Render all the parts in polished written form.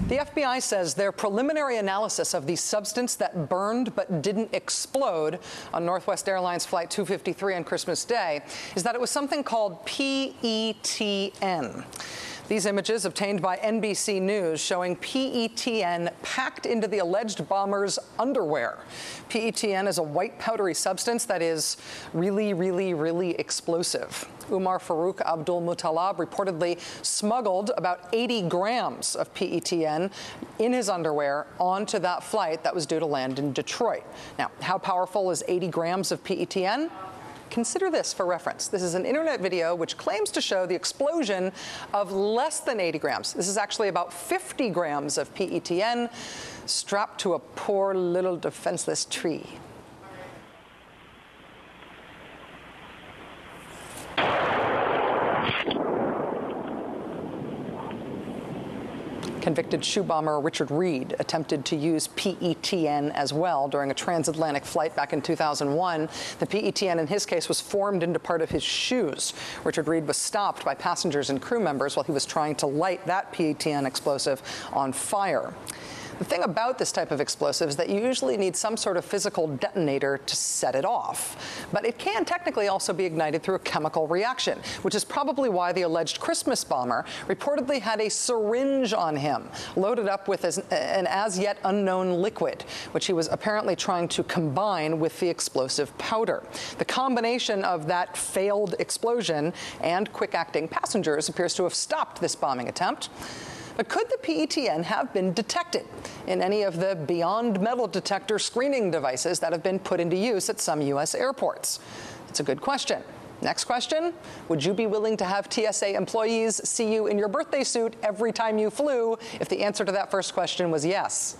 The FBI says their preliminary analysis of the substance that burned but didn't explode on Northwest Airlines Flight 253 on Christmas Day is that it was something called PETN. These images obtained by NBC News showing PETN packed into the alleged bomber's underwear. PETN is a white powdery substance that is really explosive. Umar Farouk Abdul Muttalab reportedly smuggled about 80 grams of PETN in his underwear onto that flight that was due to land in Detroit. Now, how powerful is 80 grams of PETN? Consider this for reference. This is an internet video which claims to show the explosion of less than 80 grams. This is actually about 50 grams of PETN strapped to a poor little defenseless tree. Convicted shoe bomber Richard Reed attempted to use PETN as well during a transatlantic flight back in 2001. The PETN in his case was formed into part of his shoes. Richard Reed was stopped by passengers and crew members while he was trying to light that PETN explosive on fire. The thing about this type of explosive is that you usually need some sort of physical detonator to set it off. But it can technically also be ignited through a chemical reaction, which is probably why the alleged Christmas bomber reportedly had a syringe on him, loaded up with an as-yet unknown liquid, which he was apparently trying to combine with the explosive powder. The combination of that failed explosion and quick-acting passengers appears to have stopped this bombing attempt. But could the PETN have been detected in any of the beyond metal detector screening devices that have been put into use at some U.S. airports? It's a good question. Next question, would you be willing to have TSA employees see you in your birthday suit every time you flew if the answer to that first question was yes?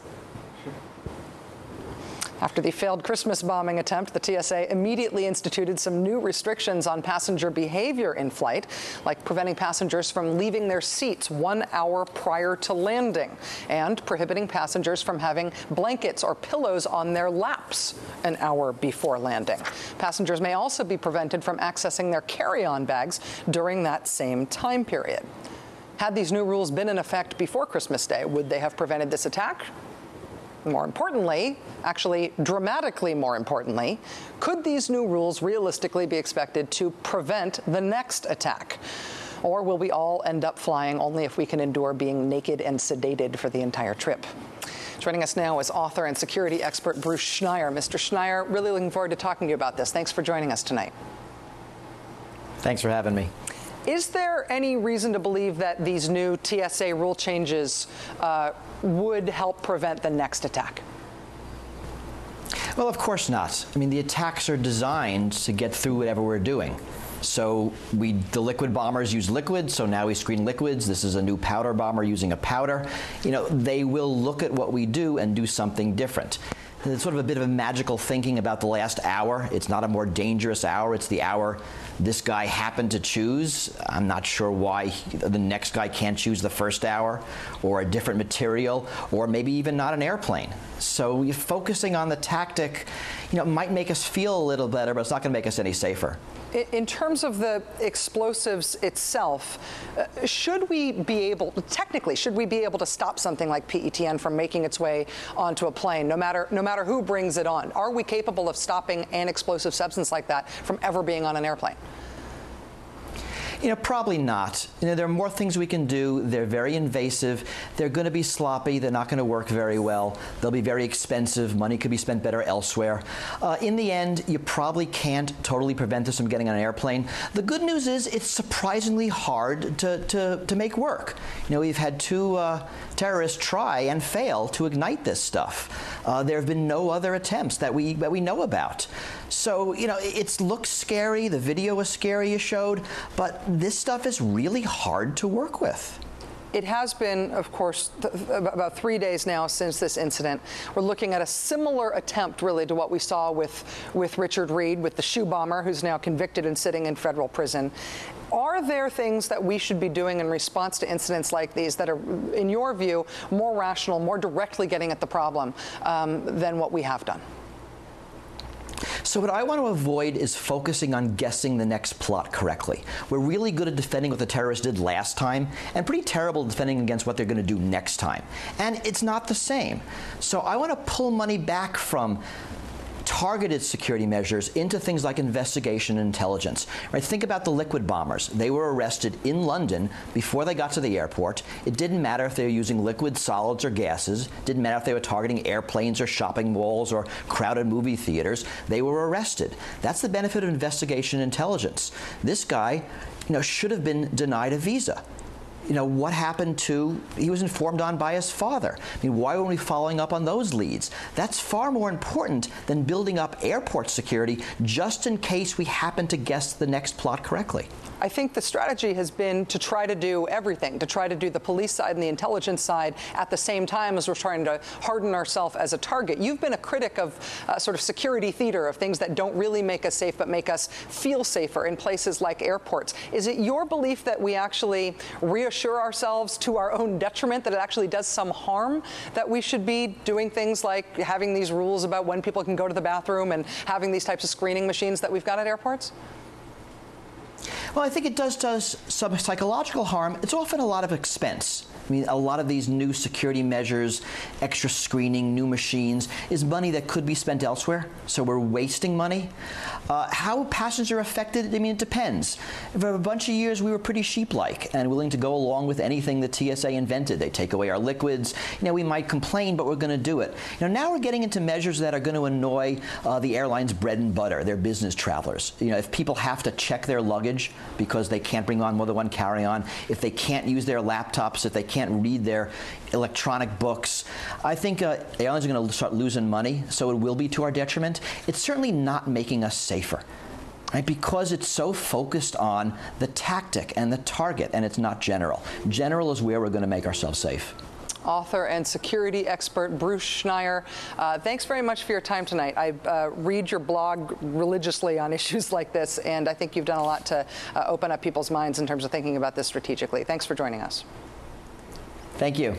After the failed Christmas bombing attempt, the TSA immediately instituted some new restrictions on passenger behavior in flight, like preventing passengers from leaving their seats 1 hour prior to landing and prohibiting passengers from having blankets or pillows on their laps an hour before landing. Passengers may also be prevented from accessing their carry-on bags during that same time period. Had these new rules been in effect before Christmas Day, would they have prevented this attack? More importantly, actually dramatically more importantly, could these new rules realistically be expected to prevent the next attack? Or will we all end up flying only if we can endure being naked and sedated for the entire trip? Joining us now is author and security expert Bruce Schneier. Mr. Schneier, really looking forward to talking to you about this. Thanks for joining us tonight. Thanks for having me. Is there any reason to believe that these new TSA rule changes would help prevent the next attack? Well, of course not. I mean, the attacks are designed to get through whatever we're doing. So the liquid bombers use liquids, so now we screen liquids. This is a new powder bomber using a powder. You know, they will look at what we do and do something different. It's sort of a bit of a magical thinking about the last hour. It's not a more dangerous hour. It's the hour this guy happened to choose. I'm not sure why the next guy can't choose the first hour or a different material or maybe even not an airplane. So focusing on the tactic, you know, might make us feel a little better, but it's not going to make us any safer. In terms of the explosives itself, should we be able to stop something like PETN from making its way onto a plane, no matter who brings it on? Are we capable of stopping an explosive substance like that from ever being on an airplane? You know, probably not. You know, there are more things we can do. They're very invasive. They're going to be sloppy. They're not going to work very well. They'll be very expensive. Money could be spent better elsewhere. In the end, you probably can't totally prevent this from getting on an airplane. The good news is it's surprisingly hard to make work. You know, we've had two terrorists try and fail to ignite this stuff. There have been no other attempts that we know about. So, you know, it looks scary. The video was scary you showed, but this stuff is really hard to work with. It has been, of course, about 3 days now since this incident. We're looking at a similar attempt, really, to what we saw with Richard Reed, with the shoe bomber, who's now convicted and sitting in federal prison. Are there things that we should be doing in response to incidents like these that are, in your view, more rational, more directly getting at the problem than what we have done? So what I want to avoid is focusing on guessing the next plot correctly. We're really good at defending what the terrorists did last time, and pretty terrible at defending against what they're going to do next time. And it's not the same. So I want to pull money back from targeted security measures into things like investigation and intelligence. Right? Think about the liquid bombers. They were arrested in London before they got to the airport. It didn't matter if they were using liquid, solids, or gases. It didn't matter if they were targeting airplanes or shopping malls or crowded movie theaters. They were arrested. That's the benefit of investigation and intelligence. This guy, should have been denied a visa. What happened to, he was informed on by his father. Why weren't we following up on those leads? That's far more important than building up airport security just in case we happen to guess the next plot correctly. I think the strategy has been to try to do everything, to try to do the police side and the intelligence side at the same time as we're trying to harden ourselves as a target. You've been a critic of sort of security theater, of things that don't really make us safe but make us feel safer in places like airports. Is it your belief that we actually reassure ourselves to our own detriment, that it actually does some harm, that we should be doing things like having these rules about when people can go to the bathroom and having these types of screening machines that we've got at airports? Well, I think it does some psychological harm. It's often a lot of expense. A lot of these new security measures, extra screening, new machines, is money that could be spent elsewhere, so we're wasting money. How passengers are affected, it depends. For a bunch of years, we were pretty sheep-like and willing to go along with anything the TSA invented. They take away our liquids. We might complain, but we're going to do it. Now we're getting into measures that are going to annoy the airline's bread and butter, their business travelers. If people have to check their luggage because they can't bring on more than one carry-on, if they can't use their laptops, if they can't read their electronic books, I think airlines are going to start losing money, so it will be to our detriment. It's certainly not making us safer, right? Because it's so focused on the tactic and the target, and it's not general. General is where we're going to make ourselves safe. Author and security expert Bruce Schneier, thanks very much for your time tonight. I read your blog religiously on issues like this, and I think you've done a lot to open up people's minds in terms of thinking about this strategically. Thanks for joining us. Thank you.